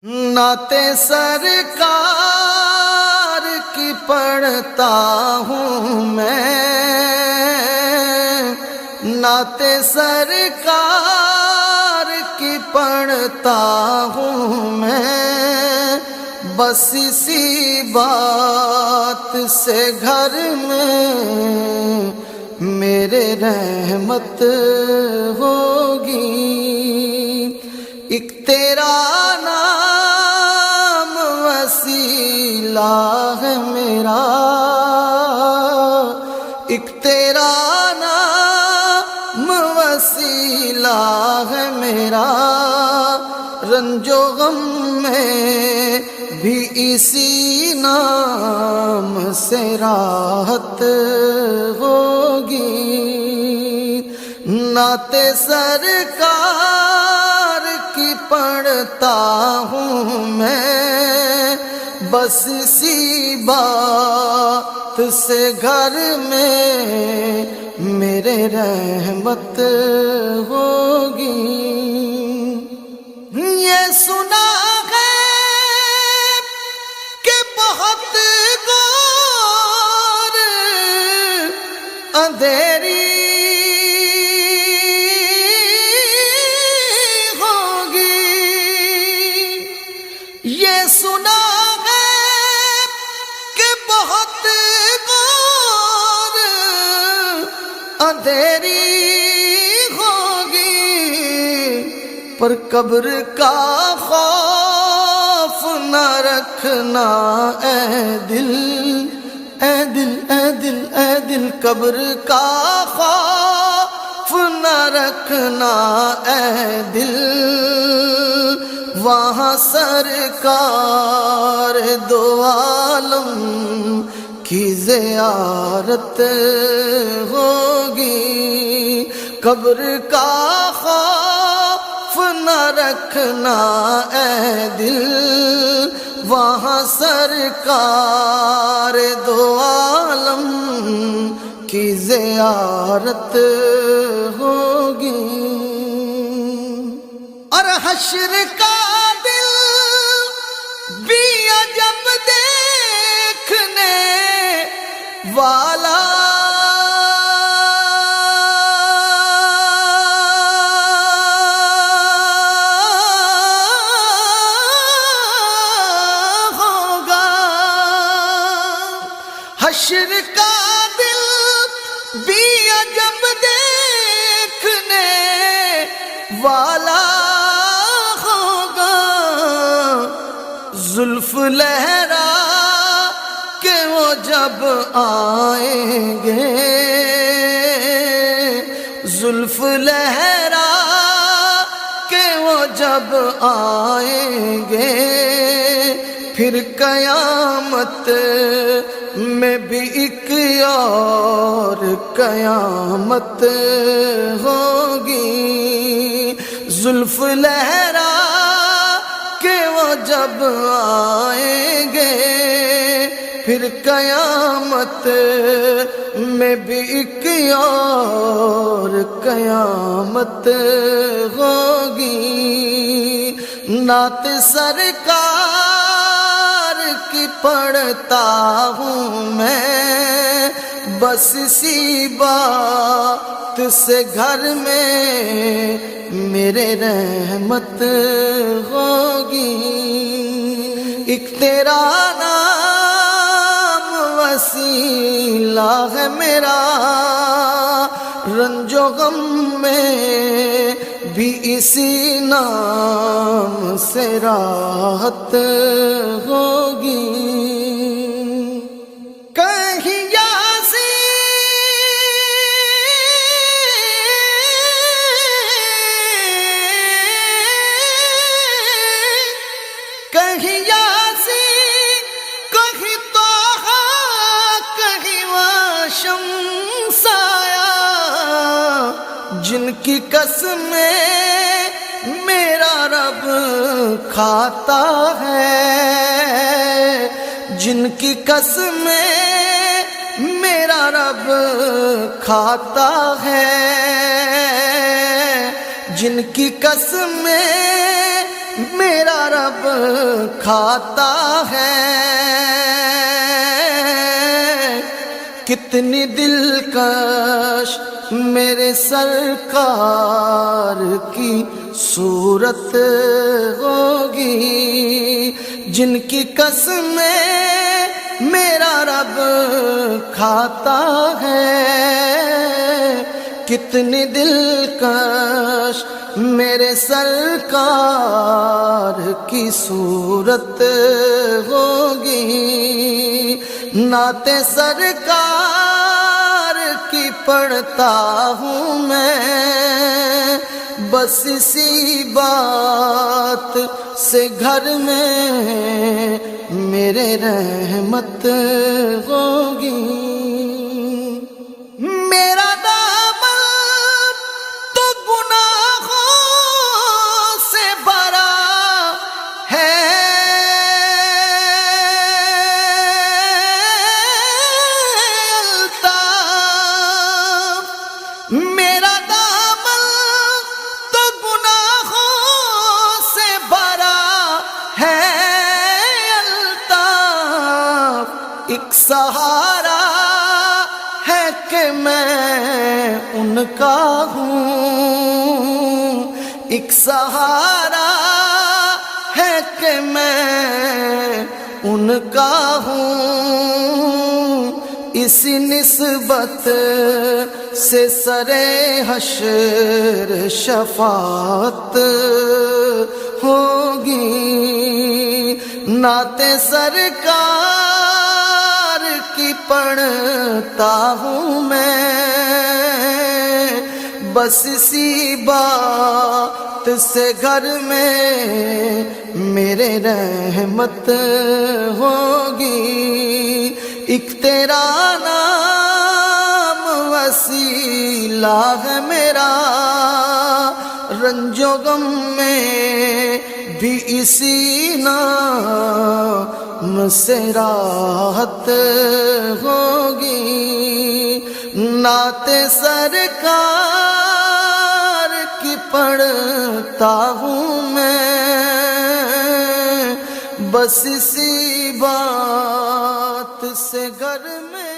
نعتیں سرکار کی پڑھتا ہوں میں، نعتیں سرکار کی پڑھتا ہوں میں، بس اسی بات سے گھر میں میرے رحمت ہوگی۔ ایک تیرا نام وسیلہ ہے میرا، ایک تیرا نام وسیلہ ہے میرا، رنج و غم میں بھی اسی نام سے راحت ہوگی۔ نعتیں سرکار کی پڑھتا ہوں میں، بس اسی بات سے گھر میں میرے رحمت ہوگی۔ یہ سنا ہے کہ بہت گور اندھیری یہ سنا ہے کہ بہت غور اندھیری ہوگی، پر قبر کا خوف نہ رکھنا اے دل، اے دل، اے دل، اے دل، قبر کا خوف نہ رکھنا اے دل، وہاں سرکار دو عالم کی زیارت ہوگی۔ قبر کا خوف نہ رکھنا اے دل، وہاں سرکار دو عالم کی زیارت ہوگی۔ اور حشر کا دل بھی عجب دیکھنے والا، ہوگا۔ حشر کا دل بھی عجب دیکھنے والا، زلف لہرا کہ وہ جب آئیں گے، زلف لہرا کہ وہ جب آئیں گے، پھر قیامت میں بھی ایک اور قیامت ہوگی۔ زلف لہرا کہ وہ جب آئیں گے، پھر قیامت میں بھی ایک اور قیامت ہوگی۔ نعت سرکار کی پڑھتا ہوں میں، بس اسی بات سے گھر میں میرے رحمت ہوگی۔ ایک تیرا نام وسیلہ ہے میرا، رنج و غم میں بھی اسی نام سے راحت ہوگی۔ کہیں یاسین، کہیں طٰہٰ، کہیں واشمس آیا، جن کی قسمیں میرا رب کھاتا ہے، جن کی قسمیں میرا رب کھاتا ہے، جن کی قسمیں میرا رب کھاتا ہے، کتنی دلکش میرے سرکار کی صورت ہوگی، جن کی قسمیں میرا رب کھاتا ہے، کتنی دلکش میرے سرکار کی صورت ہوگی، نعت سرکار کی پڑھتا ہوں میں، بس اسی بات سے گھر میں میرے رحمت ہوگی۔ میرا دامن تو گناہوں سے بھرا ہے، الطاف میرا دامن تو گناہوں سے بھرا ہے، الطاف ایک سہارا ہے کہ میں ان کا ہوں، ایک سہارا ہے کہ میں ان کا ہوں، اسی نسبت سے سرے حشر شفاعت ہوگی، نعت سرکار کی پڑھتا ہوں میں، بس اسی بات سے گھر میں میرے رحمت ہوگی، ایک تیرا نام وسیلہ ہے میرا، رنج و غم میں بھی اسی نام سے راحت ہوگی، نعت سرکار کی پڑھتا ہوں میں، بس اسی بات سے گھر میں